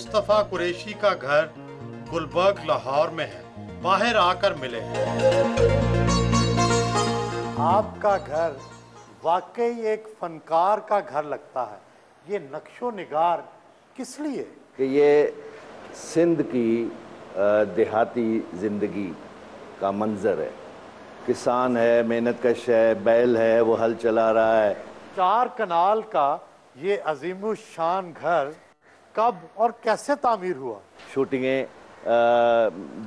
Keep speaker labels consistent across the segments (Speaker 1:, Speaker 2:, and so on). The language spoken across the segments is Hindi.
Speaker 1: मुस्तफ़ा कुरैशी का घर गुलबर्ग लाहौर में है। बाहर आकर मिले। आपका घर वाकई एक फनकार का घर लगता है। ये नक्शो निगार किस लिए?
Speaker 2: कि ये सिंध की देहाती ज़िंदगी का मंजर है। किसान है, मेहनत कश है, बैल है, वो हल चला रहा है।
Speaker 1: 4 कनाल का ये अजीम शान घर कब और कैसे तामीर हुआ?
Speaker 2: शूटिंगें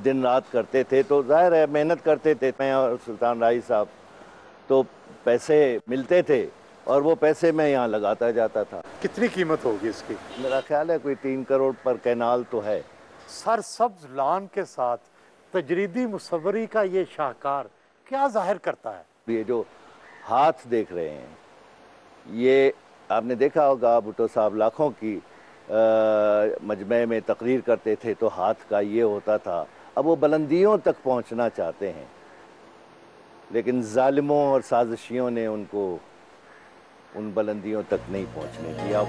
Speaker 2: दिन रात करते थे, तो जाहिर है मेहनत करते थे। मैं और सुल्तान राही साहब, तो पैसे मिलते थे और वो पैसे मैं यहाँ लगाता जाता था।
Speaker 1: कितनी कीमत होगी इसकी?
Speaker 2: मेरा ख्याल है कोई 3 करोड़ पर कैनाल तो है।
Speaker 1: सरसब्ज लान के साथ तजरीदी मुसव्वरी का ये शाहकार क्या जाहिर करता है?
Speaker 2: ये जो हाथ देख रहे हैं, ये आपने देखा होगा भुट्टो साहब लाखों की मजमे में तकरीर करते थे तो हाथ का ये होता था। अब वो बुलंदियों तक पहुंचना चाहते हैं, लेकिन जालिमों और साजिशियों ने उनको उन बुलंदियों तक नहीं पहुंचने दिया।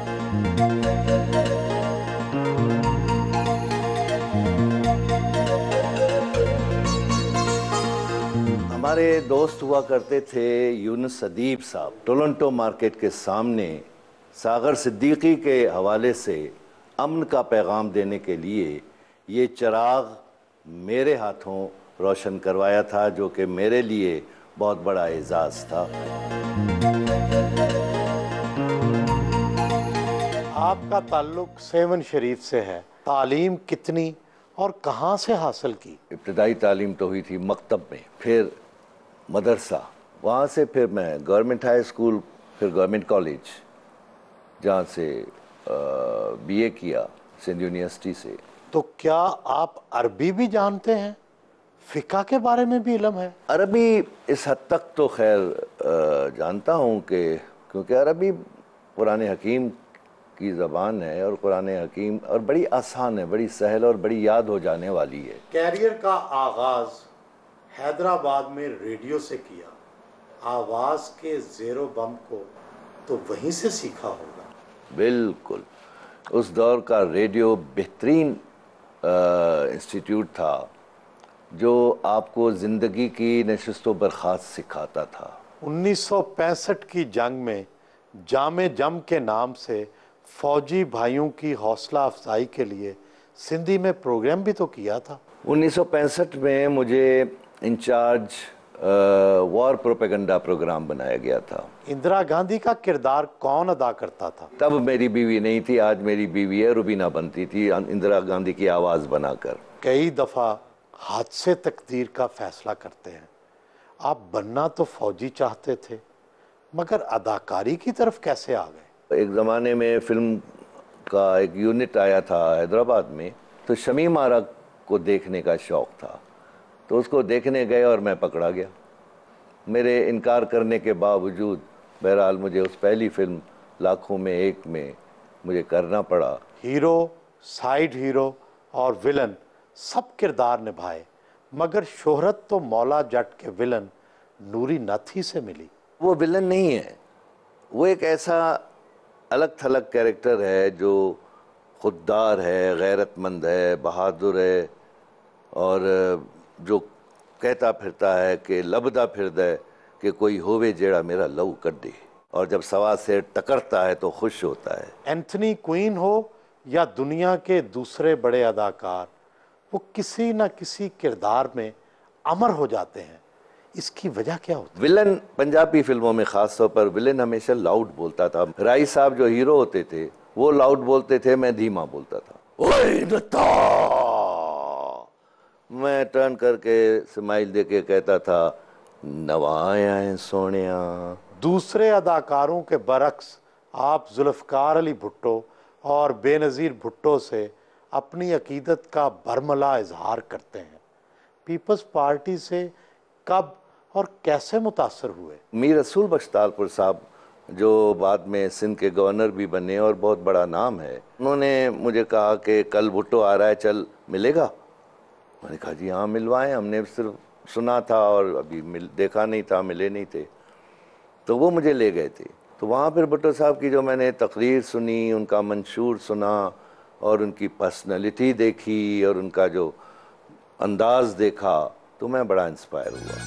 Speaker 2: हमारे दोस्त हुआ करते थे यूनुस अदीब साहब, टोरंटो मार्केट के सामने सागर सिद्दीकी के हवाले से अमन का पैगाम देने के लिए ये चिराग मेरे हाथों रोशन करवाया था, जो कि मेरे लिए बहुत बड़ा एजाज़ था।
Speaker 1: आपका ताल्लुक सेवन शरीफ से है। तालीम कितनी और कहाँ से हासिल की?
Speaker 2: इब्तदाई तालीम तो हुई थी मकतब में, फिर मदरसा, वहाँ से फिर मैं गवर्नमेंट हाई स्कूल, फिर गवर्नमेंट कॉलेज, जहाँ से बीए किया सिंध यूनिवर्सिटी से।
Speaker 1: तो क्या आप अरबी भी जानते हैं? फ़िक़्ह के बारे में भी इल्म है?
Speaker 2: अरबी इस हद तक तो खैर जानता हूँ कि क्योंकि अरबी कुरान हकीम की ज़बान है और कुरान हकीम और बड़ी आसान है, बड़ी सहल और बड़ी याद हो जाने वाली है।
Speaker 1: कैरियर का आगाज़ हैदराबाद में रेडियो से किया। आवाज़ के ज़ेरो बम को तो वहीं से सीखा होगा।
Speaker 2: बिल्कुल, उस दौर का रेडियो बेहतरीन इंस्टीट्यूट था जो आपको ज़िंदगी की नशिस्त व बर्खास्त सिखाता था।
Speaker 1: 1965 की जंग में जामे जम के नाम से फौजी भाइयों की हौसला अफजाई के लिए सिंधी में प्रोग्राम भी तो किया था।
Speaker 2: 1965 में मुझे इंचार्ज वॉर प्रोपेगेंडा प्रोग्राम बनाया गया था।
Speaker 1: इंदिरा गांधी का किरदार कौन अदा करता था?
Speaker 2: तब मेरी बीवी नहीं थी, आज मेरी बीवी है। रुबीना बनती थी इंदिरा गांधी की आवाज़ बनाकर।
Speaker 1: कई दफ़ा हादसे तकदीर का फैसला करते हैं। आप बनना तो फौजी चाहते थे, मगर अदाकारी की तरफ कैसे आ गए?
Speaker 2: एक ज़माने में फ़िल्म का एक यूनिट आया था हैदराबाद में, तो शमीम आरा को देखने का शौक़ था, तो उसको देखने गए और मैं पकड़ा गया। मेरे इनकार करने के बावजूद बहरहाल मुझे उस पहली फ़िल्म लाखों में एक में मुझे करना पड़ा।
Speaker 1: हीरो, साइड हीरो और विलन सब किरदार निभाए, मगर शोहरत तो मौला जट के विलन नूरी नथ ही से मिली।
Speaker 2: वो विलन नहीं है, वो एक ऐसा अलग थलग कैरेक्टर है जो खुददार है, गैरतमंद है, बहादुर है और जो कहता फिरता है कि लबदा फिरदा है कि कोई होवे जेड़ा मेरा लहू कड्डे, और जब सवा से टकरता है तो खुश होता है।
Speaker 1: एंथनी क्वीन हो या दुनिया के दूसरे बड़े अदाकार, वो किसी न किसी किरदार में अमर हो जाते हैं। इसकी वजह क्या होती है?
Speaker 2: विलन पंजाबी फिल्मों में खास तौर पर विलन हमेशा लाउड बोलता था। राई साहब जो हीरो होते थे वो लाउड बोलते थे, मैं धीमा बोलता था। ओए नत्ता, मैं टर्न करके स्माइल दे के कहता था नवाया है सोनिया।
Speaker 1: दूसरे अदाकारों के बरक्स आप जुल्फ़कार अली भुट्टो और बेनज़ीर भुट्टो से अपनी अकीदत का बरमला इजहार करते हैं। पीपल्स पार्टी से कब और कैसे मुतासर हुए?
Speaker 2: मीर रसूल बख्श तालपुर साहब जो बाद में सिंध के गवर्नर भी बने और बहुत बड़ा नाम है, उन्होंने मुझे कहा कि कल भुट्टो आ रहा है, चल मिलेगा। मैंने कहा जी हाँ मिलवाएं, हमने सिर्फ सुना था और अभी देखा नहीं था, मिले नहीं थे। तो वो मुझे ले गए थे। तो वहाँ पर भुट्टो साहब की जो मैंने तकरीर सुनी, उनका मंशूर सुना और उनकी पर्सनैलिटी देखी और उनका जो अंदाज देखा तो मैं बड़ा इंस्पायर हुआ।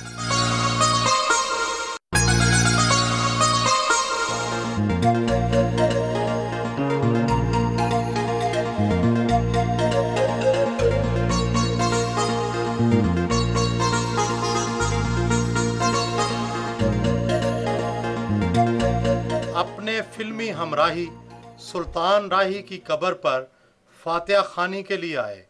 Speaker 1: अपने फिल्मी हमराही सुल्तान राही की कब्र पर फातिहा खानी के लिए आए।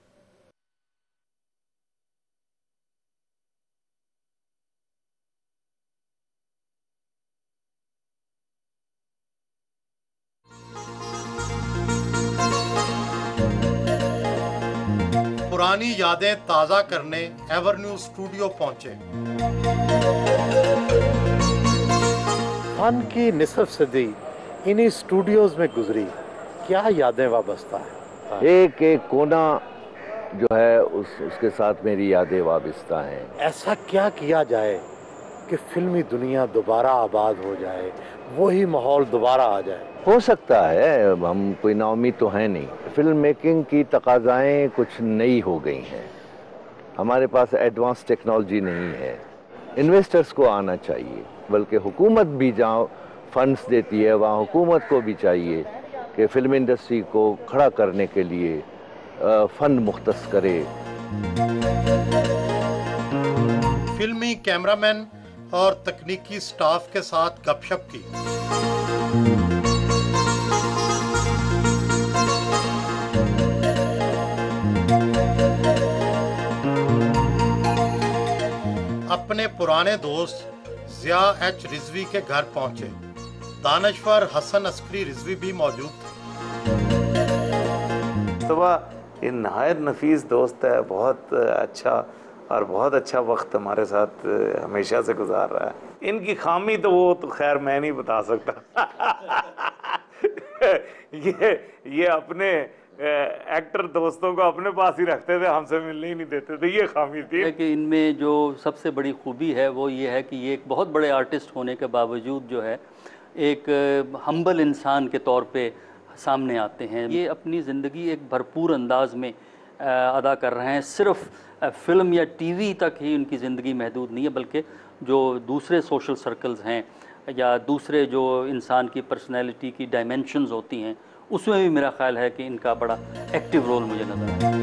Speaker 1: पुरानी यादें ताज़ा करने एवरन्यू स्टूडियो पहुंचे। फन की निसफ सदी इन्हीं स्टूडियोज में गुजरी, क्या यादें वाबस्ता है।
Speaker 2: एक एक कोना जो है उसके साथ मेरी यादें वाबस्ता हैं।
Speaker 1: ऐसा क्या किया जाए कि फिल्मी दुनिया दोबारा आबाद हो जाए, वही माहौल दोबारा आ जाए।
Speaker 2: हो सकता है, हम कोई नाउम्मीद तो है नहीं। फिल्म मेकिंग की तकाज़ाएँ कुछ नई हो गई हैं, हमारे पास एडवांस टेक्नोलॉजी नहीं है। इन्वेस्टर्स को आना चाहिए, बल्कि हुकूमत भी जहाँ फंड्स देती है वहाँ हुकूमत को भी चाहिए कि फिल्म इंडस्ट्री को खड़ा करने के लिए फंड मुख्तस करे।
Speaker 1: फिल्मी कैमरामैन और तकनीकी स्टाफ के साथ गपशप की। अपने पुराने दोस्त ज़िया एच रिजवी के घर पहुंचे। दानश्वर हसन अस्करी रिजवी भी मौजूद थे।
Speaker 3: तो ये नहायत नफीस दोस्त है, बहुत अच्छा और बहुत अच्छा वक्त हमारे साथ हमेशा से गुजार रहा है। इनकी खामी तो वो तो खैर मैं नहीं बता सकता। ये अपने एक्टर दोस्तों को अपने पास ही रखते थे, हमसे मिलने ही नहीं देते थे, ये खामी थी।
Speaker 4: कि इनमें जो सबसे बड़ी खूबी है वो ये है कि ये एक बहुत बड़े आर्टिस्ट होने के बावजूद जो है एक हम्बल इंसान के तौर पे सामने आते हैं। ये अपनी ज़िंदगी एक भरपूर अंदाज में अदा कर रहे हैं। सिर्फ फिल्म या टीवी तक ही उनकी ज़िंदगी महदूद नहीं है, बल्कि जो दूसरे सोशल सर्कल्स हैं या दूसरे जो इंसान की पर्सनैलिटी की डायमेंशंस होती हैं, उसमें भी मेरा ख्याल है कि इनका बड़ा एक्टिव रोल मुझे नज़र आता है।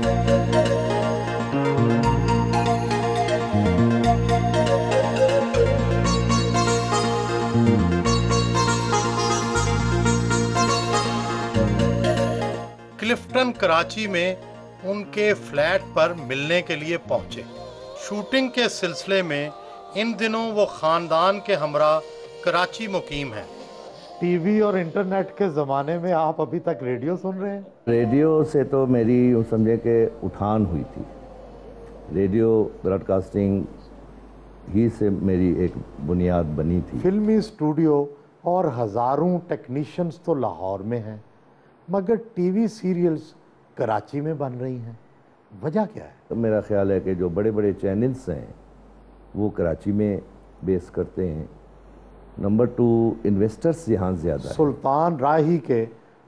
Speaker 1: क्लिफ्टन कराची में उनके फ्लैट पर मिलने के लिए पहुंचे। शूटिंग के सिलसिले में इन दिनों वो खानदान के हमरा कराची मुकीम हैं। टीवी और इंटरनेट के ज़माने में आप अभी तक रेडियो सुन रहे हैं?
Speaker 2: रेडियो से तो मेरी यूँ समझे कि उठान हुई थी। रेडियो ब्रॉडकास्टिंग ही से मेरी एक बुनियाद बनी थी।
Speaker 1: फिल्मी स्टूडियो और हज़ारों टेक्नीशियंस तो लाहौर में हैं, मगर टीवी सीरियल्स कराची में बन रही हैं, वजह क्या है?
Speaker 2: तो मेरा ख्याल है कि जो बड़े बड़े चैनल्स हैं वो कराची में बेस करते हैं। नंबर 2, इन्वेस्टर्स यहाँ ज़्यादा है।
Speaker 1: सुल्तान राही के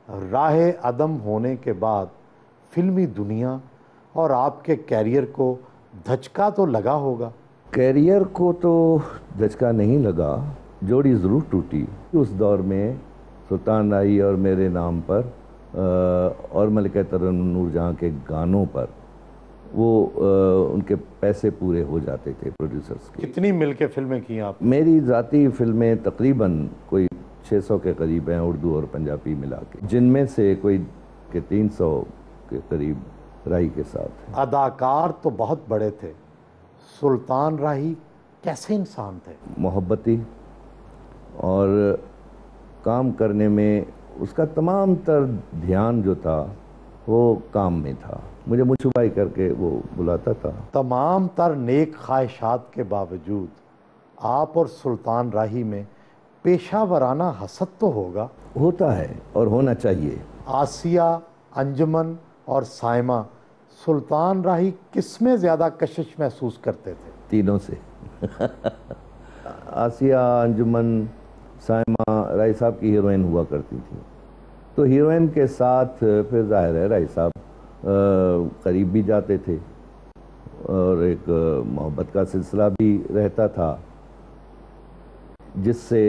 Speaker 1: राह अदम होने के बाद फिल्मी दुनिया और आपके कैरियर को धचका तो लगा होगा।
Speaker 2: कैरियर को तो धचका नहीं लगा, जोड़ी ज़रूर टूटी। उस दौर में सुल्तान राही और मेरे नाम पर और मलिका तरन्नुम नूरजहां के गानों पर वो उनके पैसे पूरे हो जाते थे प्रोड्यूसर्स के।
Speaker 1: कितनी मिलके फिल्में की आप?
Speaker 2: मेरी ज़ाती फिल्में तकरीबन कोई 600 के करीब हैं, उर्दू और पंजाबी मिला के, जिनमें से कोई के 300 के करीब राही के साथ।
Speaker 1: अदाकार तो बहुत बड़े थे, सुल्तान राही कैसे इंसान थे?
Speaker 2: मोहब्बती और काम करने में उसका तमाम तर ध्यान जो था वो काम में था। मुझे मुछुबाई करके वो बुलाता था।
Speaker 1: तमाम तर नेक ख्वाहिशात के बावजूद आप और सुल्तान राही में पेशा वराना हसद तो होगा?
Speaker 2: होता है और होना चाहिए।
Speaker 1: आसिया, अंजुमन और साइमा, सुल्तान राही किसमें ज़्यादा कशिश महसूस करते थे?
Speaker 2: तीनों से। आसिया, अंजुमन, साइमा राही साहब की हीरोइन हुआ करती थी। तो हीरोइन के साथ फिर जाहिर है राय साहब करीब भी जाते थे और एक मोहब्बत का सिलसिला भी रहता था, जिससे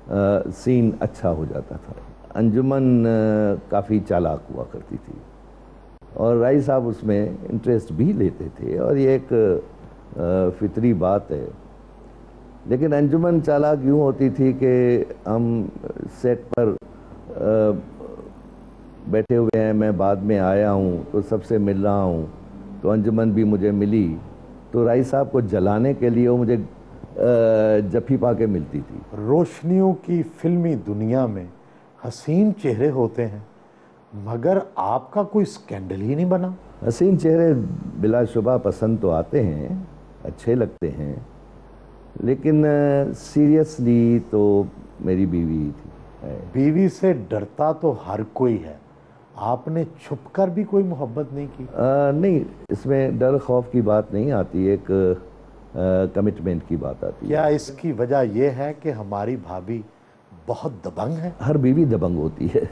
Speaker 2: सीन अच्छा हो जाता था। अंजुमन काफ़ी चालाक हुआ करती थी और राय साहब उसमें इंटरेस्ट भी लेते थे और ये एक फितरी बात है। लेकिन अंजुमन चालाक यूँ होती थी कि हम सेट पर बैठे हुए हैं, मैं बाद में आया हूँ तो सबसे मिल रहा हूँ, तो अंजुमन भी मुझे मिली तो राय साहब को जलाने के लिए वो मुझे जफ्फी पा के मिलती थी।
Speaker 1: रोशनियों की फिल्मी दुनिया में हसीन चेहरे होते हैं, मगर आपका कोई स्कैंडल ही नहीं बना।
Speaker 2: हसीन चेहरे बिलाशुबा पसंद तो आते हैं, अच्छे लगते हैं, लेकिन सीरियसली तो मेरी बीवी थी।
Speaker 1: बीवी से डरता तो हर कोई है, आपने छुपकर भी कोई मोहब्बत नहीं की?
Speaker 2: नहीं, इसमें डर खौफ की बात नहीं आती, एक कमिटमेंट की बात आती है।
Speaker 1: क्या इसकी वजह यह है कि हमारी भाभी बहुत दबंग है?
Speaker 2: हर बीवी दबंग होती है।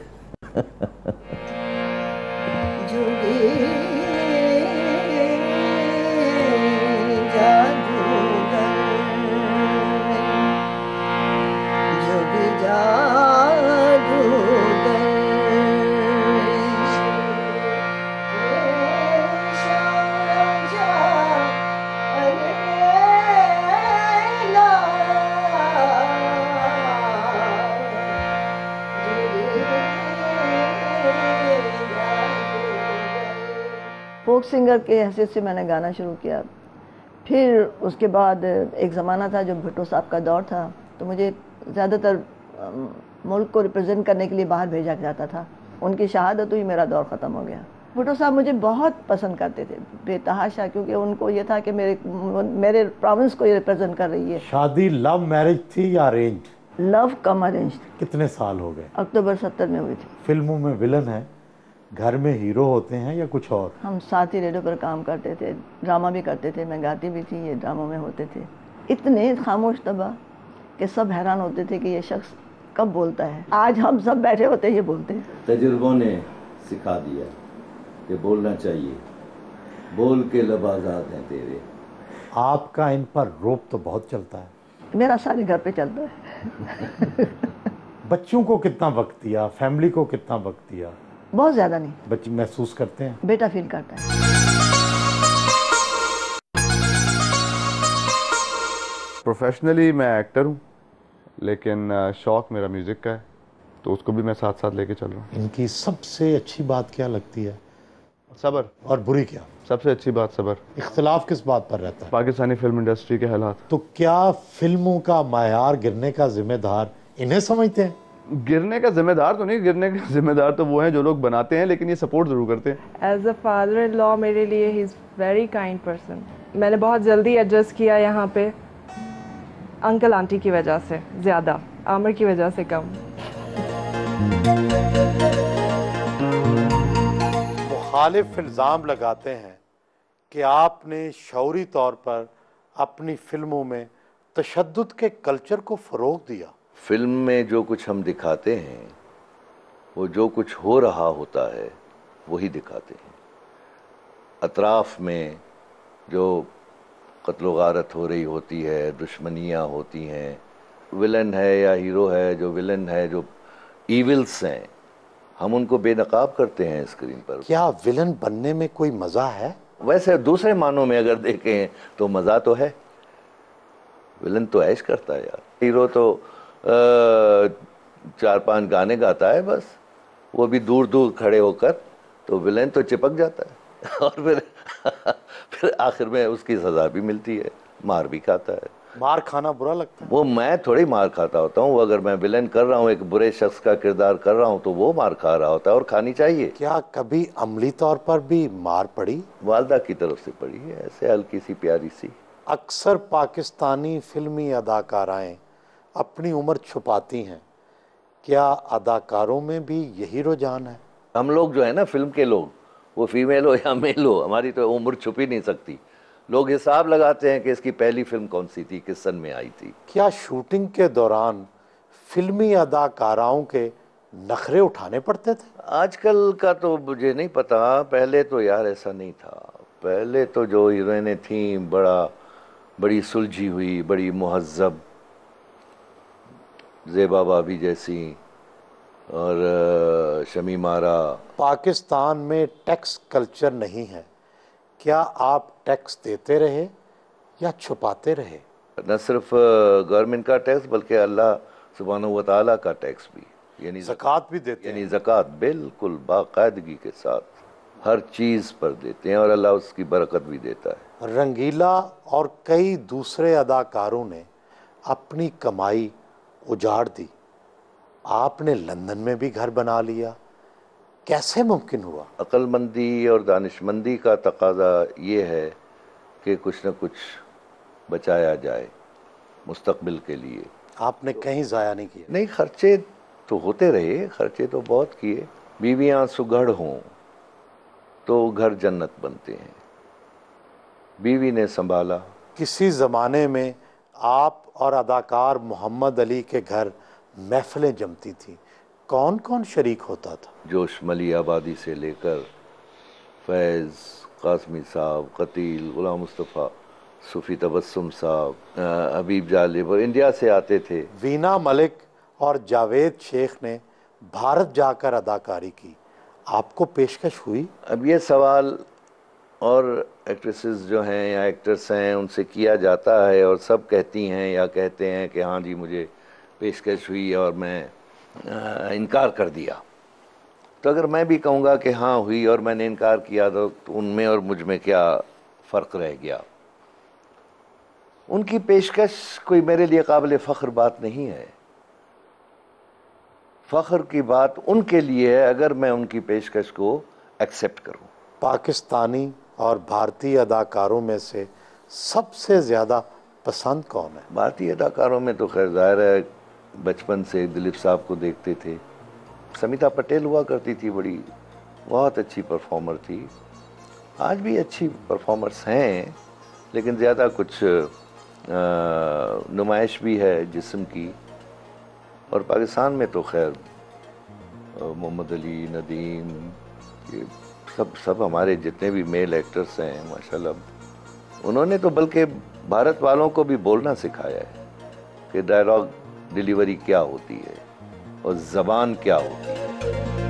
Speaker 5: फोक सिंगर के हैसियत से मैंने गाना शुरू किया। फिर उसके बाद एक ज़माना था जब भुट्टो साहब का दौर था, तो मुझे ज़्यादातर मुल्क को रिप्रेजेंट करने के लिए बाहर भेजा जाता था। उनकी शहादत हुई, मेरा दौर ख़त्म हो गया। भुट्टो साहब मुझे बहुत पसंद करते थे, बेतहाशा, क्योंकि उनको ये था कि मेरे प्रोविंस को ये रिप्रेजेंट कर रही है।
Speaker 1: शादी लव मैरिज थी या अरेंज?
Speaker 5: लव कम अरेंज।
Speaker 1: कितने साल हो गए?
Speaker 5: अक्टूबर 70 में हुई थी।
Speaker 1: फिल्मों में विलन है, घर में हीरो होते हैं या कुछ और?
Speaker 5: हम साथ ही रेडियो पर काम करते थे, ड्रामा भी करते थे, मैं गाती भी थी, ये ड्रामों में होते थे। इतने खामोश तबा कि सब हैरान होते थे कि ये शख्स कब बोलता है। आज हम सब बैठे होते ये बोलते हैं।
Speaker 2: तजुर्बों ने सिखा दिया कि बोलना चाहिए, बोल के लब आज़ाद हैं तेरे।
Speaker 1: आपका इन पर रोब तो बहुत चलता है।
Speaker 5: मेरा सारे घर पे चलता है।
Speaker 1: बच्चों को कितना वक्त दिया, फैमिली को कितना वक्त दिया?
Speaker 5: बहुत ज़्यादा नहीं।
Speaker 1: बच्चे महसूस करते हैं?
Speaker 5: बेटा फील करता है।
Speaker 6: प्रोफेशनली मैं एक्टर हूँ, लेकिन शौक मेरा म्यूज़िक का है, तो उसको भी मैं साथ साथ लेके चल रहा हूँ।
Speaker 1: इनकी सबसे अच्छी बात क्या लगती है?
Speaker 6: सब्र।
Speaker 1: और बुरी क्या?
Speaker 6: सबसे अच्छी बात सब्र।
Speaker 1: इख्तिलाफ किस बात पर रहता है?
Speaker 6: पाकिस्तानी फिल्म इंडस्ट्री के हालात।
Speaker 1: तो क्या फिल्मों का मायार गिरने का जिम्मेदार इन्हें समझते हैं?
Speaker 6: गिरने का जिम्मेदार तो नहीं, गिरने का जिम्मेदार तो वो हैं जो लोग बनाते हैं, लेकिन ये सपोर्ट ज़रूर करते हैं।
Speaker 7: As a father in law मेरे लिए he is very kind person. मैंने बहुत जल्दी एडजस्ट किया यहाँ पे, अंकल आंटी की वजह से ज़्यादा, आमिर की वजह से कम।
Speaker 1: मुखालिफ इल्ज़ाम लगाते हैं कि आपने शौरी तौर पर अपनी फिल्मों में तशद्दुद के कल्चर को फ़रोग़ दिया।
Speaker 2: फिल्म में जो कुछ हम दिखाते हैं, वो जो कुछ हो रहा होता है वही दिखाते हैं। अतराफ़ में जो कत्ल गारत हो रही होती है, दुश्मनियाँ होती हैं, विलन है या हीरो है, जो विलन है, जो ईविल्स हैं, हम उनको बेनकाब करते हैं स्क्रीन पर।
Speaker 1: क्या विलन बनने में कोई मज़ा है?
Speaker 2: वैसे दूसरे मानों में अगर देखें तो मज़ा तो है। विलन तो ऐश करता है यार, हीरो तो 4-5 गाने गाता है बस, वो भी दूर दूर खड़े होकर, तो विलेन तो चिपक जाता है और फिर आखिर में उसकी सज़ा भी मिलती है, मार भी खाता है।
Speaker 1: मार खाना बुरा लगता है?
Speaker 2: वो मैं थोड़ी मार खाता होता हूँ, अगर मैं विलेन कर रहा हूँ, एक बुरे शख्स का किरदार कर रहा हूँ, तो वो मार खा रहा होता है और खानी चाहिए।
Speaker 1: क्या कभी अमली तौर पर भी मार पड़ी?
Speaker 2: वालदा की तरफ से पड़ी है, ऐसे हल्की सी प्यारी सी।
Speaker 1: अक्सर पाकिस्तानी फिल्मी अदाकाराएं अपनी उम्र छुपाती हैं, क्या अदाकारों में भी यही रुझान है?
Speaker 2: हम लोग जो है ना, फिल्म के लोग, वो फीमेल हो या मेल हो, हमारी तो उम्र छुप ही नहीं सकती। लोग हिसाब लगाते हैं कि इसकी पहली फिल्म कौन सी थी, किस सन में आई थी।
Speaker 1: क्या शूटिंग के दौरान फिल्मी अदाकाराओं के नखरे उठाने पड़ते थे?
Speaker 2: आजकल का तो मुझे नहीं पता, पहले तो यार ऐसा नहीं था। पहले तो जो हीरोइनें थीं बड़ी सुलझी हुई, बड़ी मुहज्जब, ज़ेबा भाभी जैसी और शमीम आरा।
Speaker 1: पाकिस्तान में टैक्स कल्चर नहीं है, क्या आप टैक्स देते रहे या छुपाते रहे?
Speaker 2: न सिर्फ गवर्नमेंट का टैक्स बल्कि अल्लाह सुब्हानहू व तआला का टैक्स भी, यानी
Speaker 1: ज़कात भी देते हैं?
Speaker 2: यानी ज़कात बिल्कुल बाकायदगी के साथ हर चीज़ पर देते हैं और अल्लाह उसकी बरकत भी देता है।
Speaker 1: रंगीला और कई दूसरे अदाकारों ने अपनी कमाई उजाड़ दी, आपने लंदन में भी घर बना लिया, कैसे मुमकिन हुआ?
Speaker 2: अक्लमंदी और दानिशमंदी का तकाजा ये है कि कुछ न कुछ बचाया जाए मुस्तकबिल के लिए।
Speaker 1: आपने कहीं ज़ाया नहीं किया?
Speaker 2: नहीं, खर्चे तो होते रहे, खर्चे तो बहुत किए। बीवियाँ सुघड़ हों तो घर जन्नत बनते हैं, बीवी ने संभाला।
Speaker 1: किसी ज़माने में आप और अदाकार मोहम्मद अली के घर महफिलें जमती थी, कौन कौन शरीक होता था?
Speaker 2: जोश मली आबादी से लेकर फैज़ कासमी साहब, कतील, गुलाम मुस्तफ़ा, सूफ़ी तबस्सुम साहब, हबीब जालिब और इंडिया से आते थे।
Speaker 1: वीना मलिक और जावेद शेख ने भारत जाकर अदाकारी की, आपको पेशकश हुई?
Speaker 2: अब ये सवाल और एक्ट्रेसेस जो हैं या एक्टर्स हैं उनसे किया जाता है और सब कहती हैं या कहते हैं कि हाँ जी मुझे पेशकश हुई और मैं इनकार कर दिया। तो अगर मैं भी कहूँगा कि हाँ हुई और मैंने इनकार किया तो उनमें और मुझ में क्या फ़र्क रह गया? उनकी पेशकश कोई मेरे लिए काबिल फ़ख्र बात नहीं है। फ़ख्र की बात उनके लिए है अगर मैं उनकी पेशकश को एक्सेप्ट करूं।
Speaker 1: पाकिस्तानी और भारतीय अदाकारों में से सबसे ज़्यादा पसंद कौन है?
Speaker 2: भारतीय अदाकारों में तो खैर ज़ाहिर है बचपन से दिलीप साहब को देखते थे। समिता पटेल हुआ करती थी, बड़ी बहुत अच्छी परफॉर्मर थी, आज भी अच्छी परफॉर्मर्स हैं, लेकिन ज़्यादा कुछ नुमाइश भी है जिस्म की। और पाकिस्तान में तो खैर मोहम्मद अली, नदीम, ये सब हमारे जितने भी मेल एक्टर्स हैं माशाल्लाह, उन्होंने तो बल्कि भारत वालों को भी बोलना सिखाया है कि डायलॉग डिलीवरी क्या होती है और ज़बान क्या होती है।